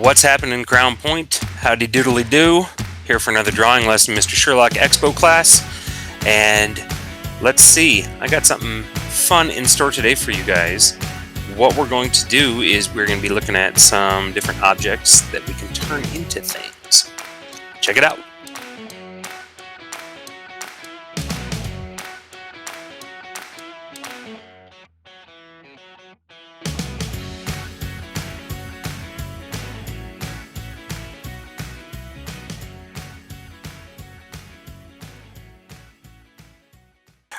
What's happening, Crown Point? Howdy doodly do. Here for another drawing lesson, Mr. Sherlock EXPO class. And let's see, I got something fun in store today for you guys. What we're going to do is we're going to be looking at some different objects that we can turn into things. Check it out.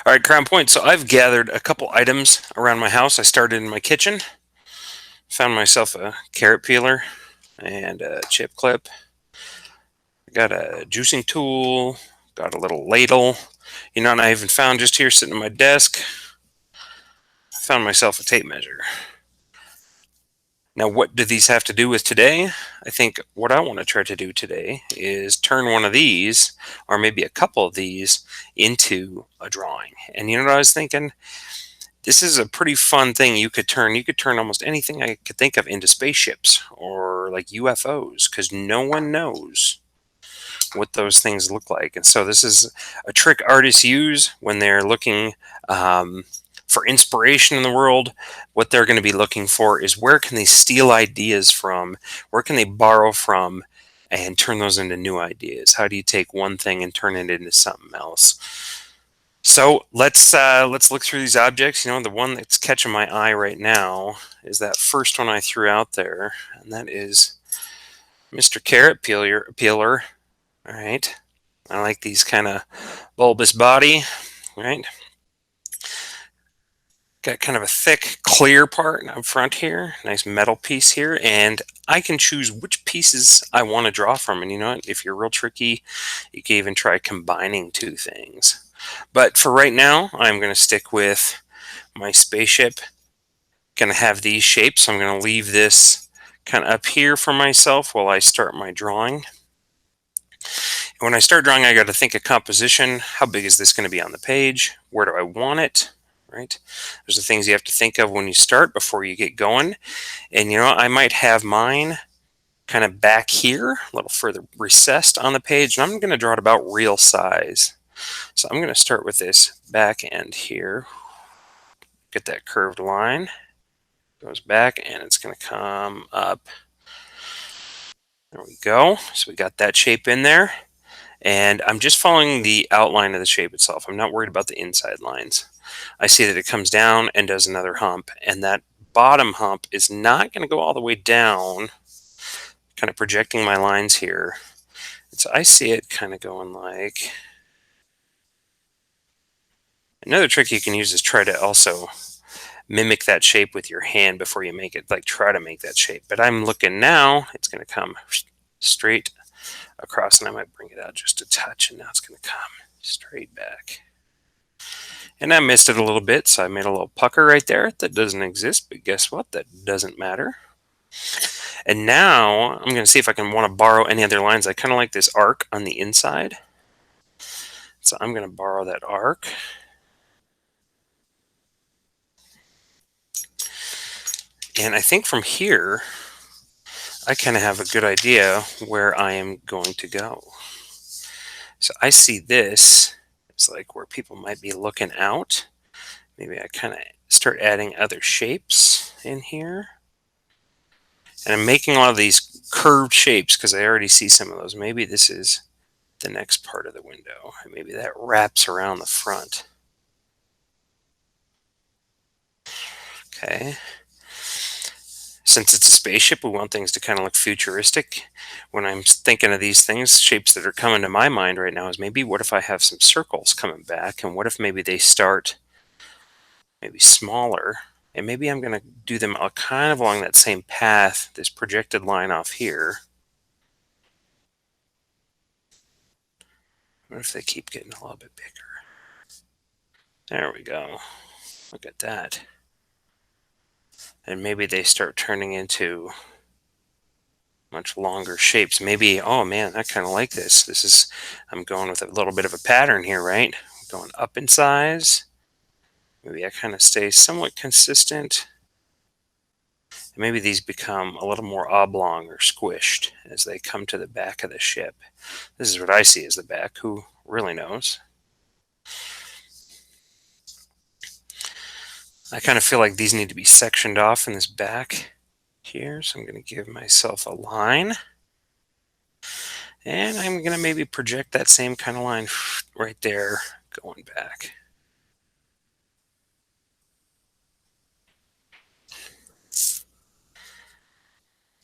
All right, Crown Point. So I've gathered a couple items around my house. I started in my kitchen. Found myself a carrot peeler and a chip clip. Got a juicing tool. Got a little ladle. And I even found just here sitting at my desk, I found myself a tape measure. Now, what do these have to do with today? I think what I want to try to do today is turn one of these, or maybe a couple of these, into a drawing. And you know what I was thinking? This is a pretty fun thing you could turn. You could turn almost anything I could think of into spaceships or like UFOs, because no one knows what those things look like. And so this is a trick artists use when they're looking for inspiration in the world. What they're going to be looking for is where can they steal ideas from, where can they borrow from, and turn those into new ideas. How do you take one thing and turn it into something else? So let's look through these objects. The one that's catching my eye right now is that first one I threw out there, and that is Mr. Carrot Peeler. All right, I like these kind of bulbous body, right? Got kind of a thick, clear part up front here, nice metal piece here, and I can choose which pieces I want to draw from. And you know what? If you're real tricky, you can even try combining two things. But for right now, I'm going to stick with my spaceship. Going to have these shapes. So I'm going to leave this kind of up here for myself while I start my drawing. And when I start drawing, I got to think of composition. How big is this going to be on the page? Where do I want it? Right? There's the things you have to think of when you start before you get going. And I might have mine kind of back here, a little further recessed on the page, and I'm going to draw it about real size. So I'm going to start with this back end here. Get that curved line. Goes back, and it's going to come up. There we go. So we got that shape in there. And I'm just following the outline of the shape itself. I'm not worried about the inside lines. I see that it comes down and does another hump, and that bottom hump is not going to go all the way down, kind of projecting my lines here. And so I see it kind of going like... Another trick you can use is try to also mimic that shape with your hand before you make it, like try to make that shape. But I'm looking now, it's going to come straight across, and I might bring it out just a touch, and now it's going to come straight back. And I missed it a little bit, so I made a little pucker right there that doesn't exist, but guess what? That doesn't matter. And now I'm going to see if I can want to borrow any other lines. I kind of like this arc on the inside, so I'm going to borrow that arc. And I think from here, I kind of have a good idea where I am going to go. So I see this as like where people might be looking out. Maybe I kind of start adding other shapes in here. And I'm making a lot of these curved shapes because I already see some of those. Maybe this is the next part of the window. And maybe that wraps around the front. Okay. Since it's a spaceship, we want things to kind of look futuristic. When I'm thinking of these things, shapes that are coming to my mind right now is maybe what if I have some circles coming back, and what if maybe they start maybe smaller, and maybe I'm going to do them kind of along that same path, this projected line off here. What if they keep getting a little bit bigger? There we go. Look at that. And maybe they start turning into much longer shapes. Maybe, oh man, I kind of like this. I'm going with a little bit of a pattern here, right? Going up in size. Maybe I kind of stay somewhat consistent. And maybe these become a little more oblong or squished as they come to the back of the ship. This is what I see as the back. Who really knows? I kind of feel like these need to be sectioned off in this back here. So I'm going to give myself a line. And I'm going to maybe project that same kind of line right there going back.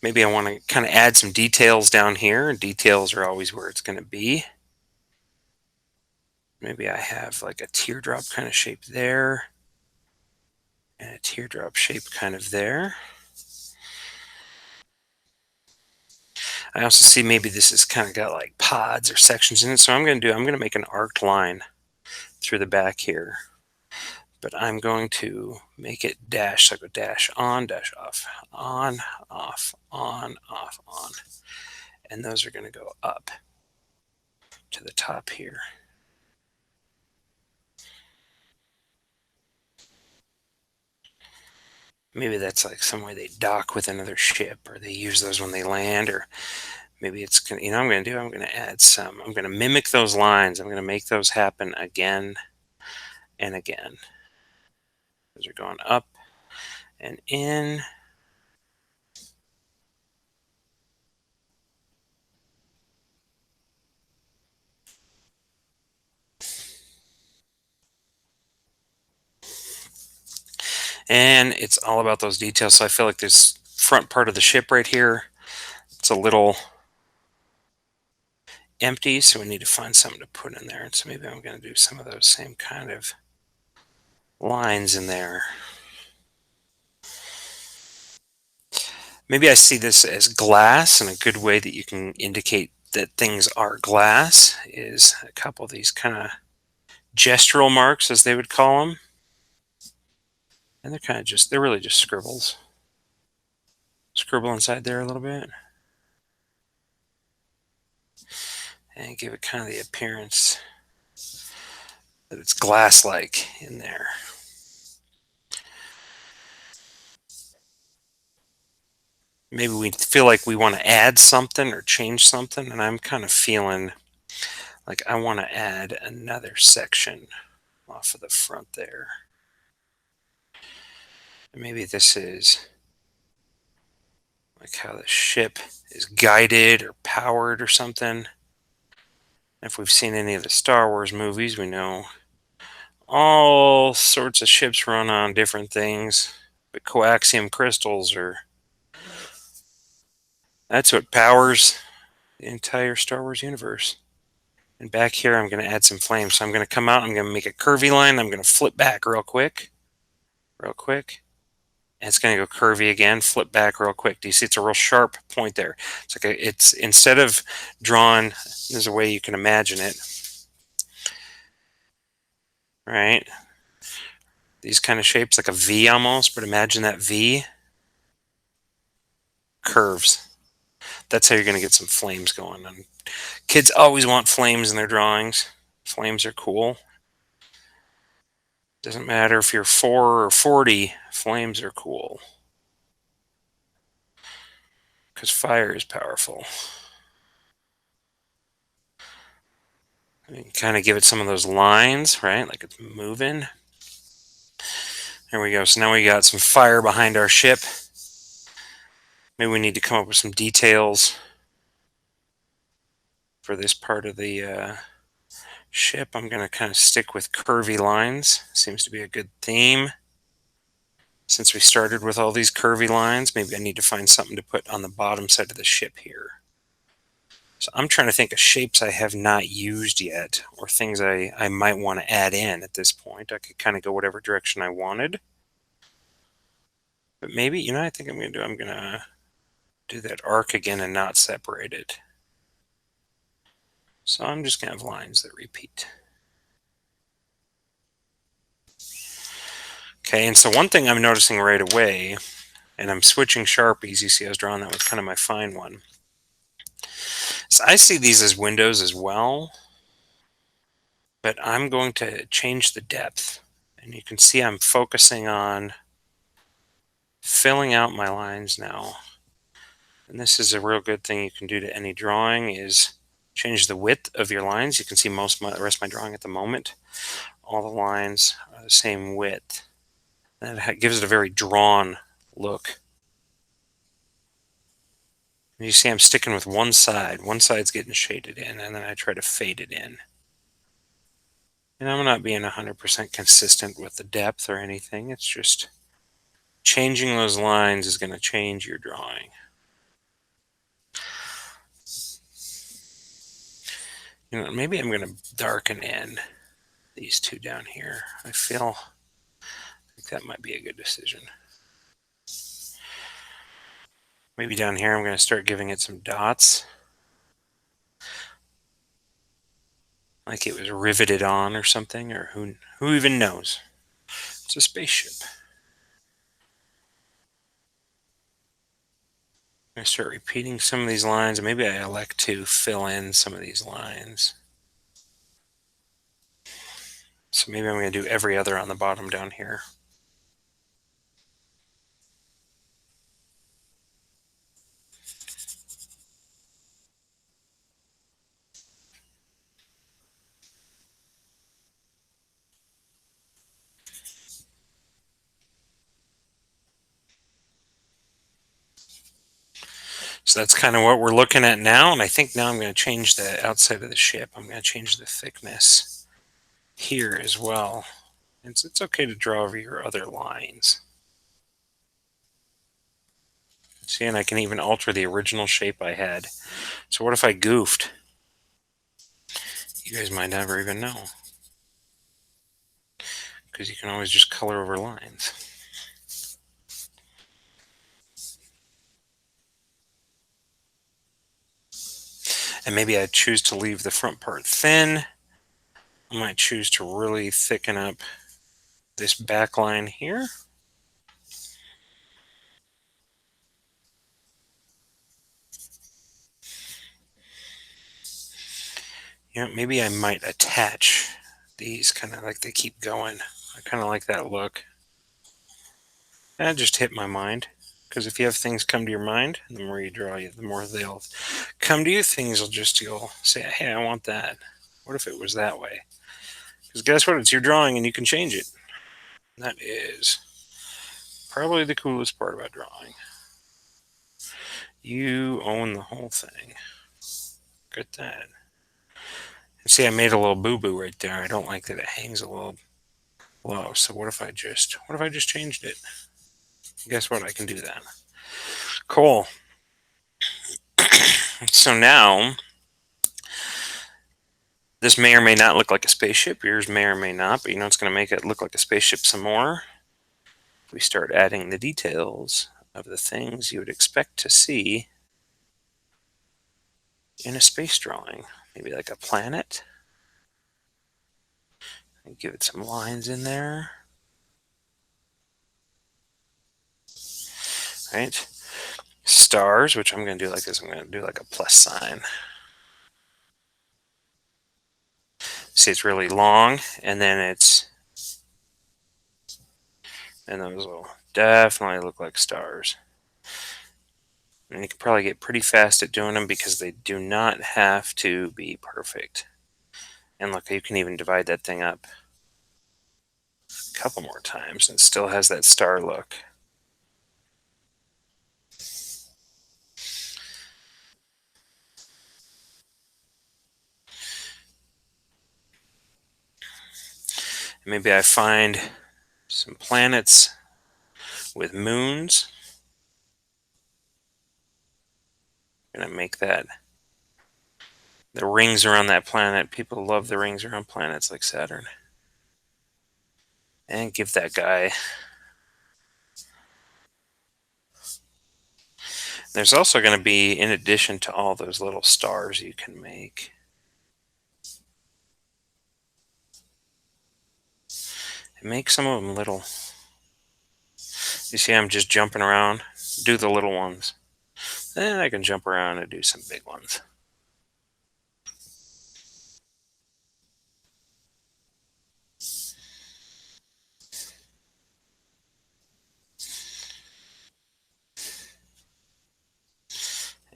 Maybe I want to kind of add some details down here. Details are always where it's going to be. Maybe I have like a teardrop kind of shape there. And a teardrop shape kind of there. I also see maybe this has kind of got like pods or sections in it. So I'm going to make an arced line through the back here. But I'm going to make it dash. So I go dash on, dash off, on, off, on, off, on. And those are going to go up to the top here. Maybe that's like some way they dock with another ship, or they use those when they land, or maybe it's gonna, I'm gonna add some, I'm gonna mimic those lines. I'm gonna make those happen again and again. Those are going up and in. And it's all about those details. So I feel like this front part of the ship right here, it's a little empty, so we need to find something to put in there. And so maybe I'm going to do some of those same kind of lines in there. Maybe I see this as glass, and a good way that you can indicate that things are glass is a couple of these kind of gestural marks, as they would call them. And they're really just scribbles. Scribble inside there a little bit. And give it kind of the appearance that it's glass-like in there. Maybe we feel like we want to add something or change something, and I'm kind of feeling like I want to add another section off of the front there. And maybe this is like how the ship is guided or powered or something. If we've seen any of the Star Wars movies, we know all sorts of ships run on different things. But coaxium crystals that's what powers the entire Star Wars universe. And back here, I'm going to add some flames. So I'm going to come out, I'm going to make a curvy line. I'm going to flip back real quick. And it's going to go curvy again, flip back real quick. Do you see it's a real sharp point there? It's instead of drawn, there's a way you can imagine it, right? These kind of shapes, like a V almost, but imagine that V curves. That's how you're going to get some flames going. And kids always want flames in their drawings. Flames are cool. Doesn't matter if you're 4 or 40, flames are cool. Because fire is powerful. You can kind of give it some of those lines, right? Like it's moving. There we go. So now we got some fire behind our ship. Maybe we need to come up with some details for this part of the ship. I'm going to kind of stick with curvy lines. Seems to be a good theme. Since we started with all these curvy lines, maybe I need to find something to put on the bottom side of the ship here. So I'm trying to think of shapes I have not used yet, or things I might want to add in at this point. I could kind of go whatever direction I wanted. But maybe, I think I'm going to do that arc again and not separate it. So I'm just going to have lines that repeat. Okay, and so one thing I'm noticing right away, and I'm switching Sharpies, you see I was drawing that with kind of my fine one. So I see these as windows as well, but I'm going to change the depth. And you can see I'm focusing on filling out my lines now. And this is a real good thing you can do to any drawing is change the width of your lines. You can see the rest of my drawing at the moment. All the lines are the same width. And it gives it a very drawn look. And you see I'm sticking with one side. One side's getting shaded in, and then I try to fade it in. And I'm not being 100% consistent with the depth or anything. It's just changing those lines is going to change your drawing. Maybe I'm going to darken in these two down here. I think that might be a good decision. Maybe down here I'm going to start giving it some dots. Like it was riveted on or something, or who even knows? It's a spaceship. I'm going to start repeating some of these lines, and maybe I elect to fill in some of these lines. So maybe I'm going to do every other on the bottom down here. So that's kind of what we're looking at now, and I think now I'm going to change the outside of the ship. I'm going to change the thickness here as well. It's okay to draw over your other lines. See, and I can even alter the original shape I had. So what if I goofed? You guys might never even know, because you can always just color over lines. And maybe I choose to leave the front part thin. I might choose to really thicken up this back line here. Maybe I might attach these kind of like they keep going. I kind of like that look. That just hit my mind. Because if you have things come to your mind, the more you draw, the more they'll come to you. You'll say, hey, I want that. What if it was that way? Because guess what? It's your drawing and you can change it. That is probably the coolest part about drawing. You own the whole thing. Good at that. And see, I made a little boo-boo right there. I don't like that it hangs a little low. So what if I just changed it? Guess what? I can do that. Cool. So now, this may or may not look like a spaceship. Yours may or may not, but it's going to make it look like a spaceship some more. We start adding the details of the things you would expect to see in a space drawing. Maybe like a planet. And give it some lines in there. Right? Stars, which I'm going to do like this. I'm going to do like a plus sign. See, it's really long, and those will definitely look like stars. And you can probably get pretty fast at doing them because they do not have to be perfect. And look, you can even divide that thing up a couple more times and it still has that star look. Maybe I find some planets with moons. I'm going to make that the rings around that planet. People love the rings around planets like Saturn. And give that guy. There's also going to be, in addition to all those little stars you can make, make some of them little. You see, I'm just jumping around. Do the little ones. Then I can jump around and do some big ones.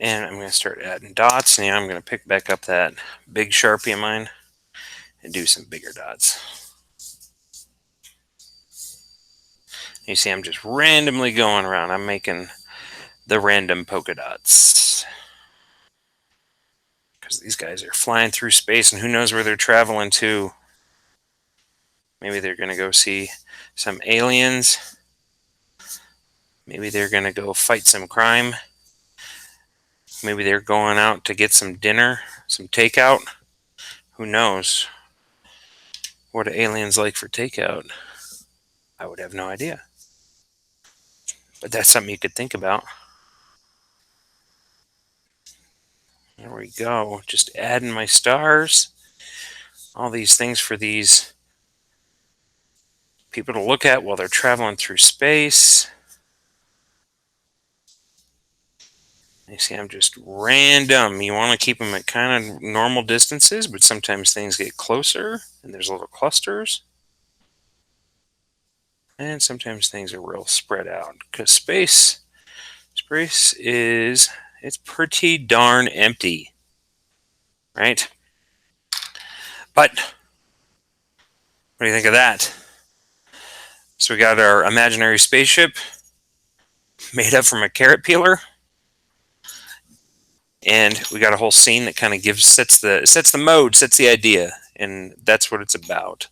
And I'm going to start adding dots. And I'm going to pick back up that big Sharpie of mine and do some bigger dots. You see, I'm just randomly going around. I'm making the random polka dots. Because these guys are flying through space, and who knows where they're traveling to. Maybe they're going to go see some aliens. Maybe they're going to go fight some crime. Maybe they're going out to get some dinner, some takeout. Who knows? What do aliens like for takeout? I would have no idea. But that's something you could think about. There we go. Just adding my stars. All these things for these people to look at while they're traveling through space. You see, I'm just random. You want to keep them at kind of normal distances, but sometimes things get closer and there's little clusters. And sometimes things are real spread out because space is, it's pretty darn empty, right? But what do you think of that? So we got our imaginary spaceship made up from a carrot peeler. And we got a whole scene that kind of sets the mode, sets the idea, and that's what it's about.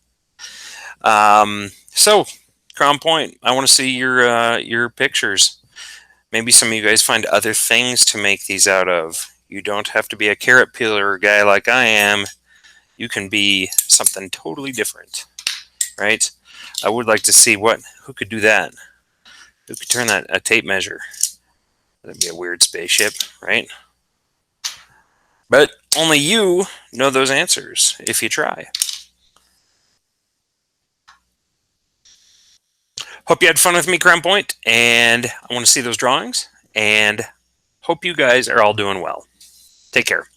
So, Crown Point, I want to see your pictures. Maybe some of you guys find other things to make these out of. You don't have to be a carrot peeler guy like I am. You can be something totally different, right? I would like to see who could do that. Who could turn a tape measure? That'd be a weird spaceship, right? But only you know those answers if you try. Hope you had fun with me, Crown Point, and I want to see those drawings, and hope you guys are all doing well. Take care.